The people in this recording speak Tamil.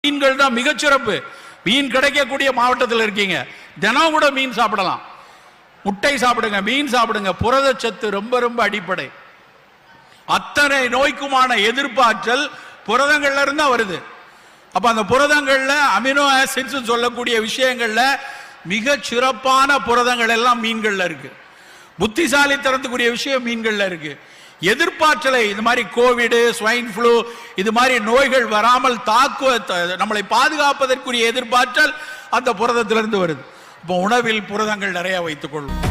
மீன்கள் தான் மிகச்சிறப்பு. மீன் கிடைக்கக்கூடிய மாவட்டத்தில் இருக்கீங்க, தினம் கூட மீன் சாப்பிடலாம். முட்டை சாப்பிடுங்க, மீன் சாப்பிடுங்க. புரதச்சத்து ரொம்ப ரொம்ப அடிப்படை. அத்தனை நோய்க்குமான எதிர்ப்பாற்றல் புரதங்கள்ல இருந்தா வருது. அப்ப அந்த புரதங்கள்ல அமினோ ஆசிட்ஸ் சொல்லக்கூடிய விஷயங்கள்ல மிக சிறப்பான புரதங்கள் எல்லாம் மீன்கள்ல இருக்கு. புத்திசாலித்தனத்துக்குரிய விஷயம் மீன்கள்ல இருக்கு. எதிர்ப்பாற்றலை இது மாதிரி கோவிட், ஸ்வைன் ஃப்ளூ இது மாதிரி நோய்கள் வராமல் நம்மளை பாதுகாப்பதற்குரிய எதிர்ப்பாற்றல் அந்த புரதத்திலிருந்து வருது. இப்போ உணவில் புரதங்கள் நிறைய வைத்துக் கொள்ளும்.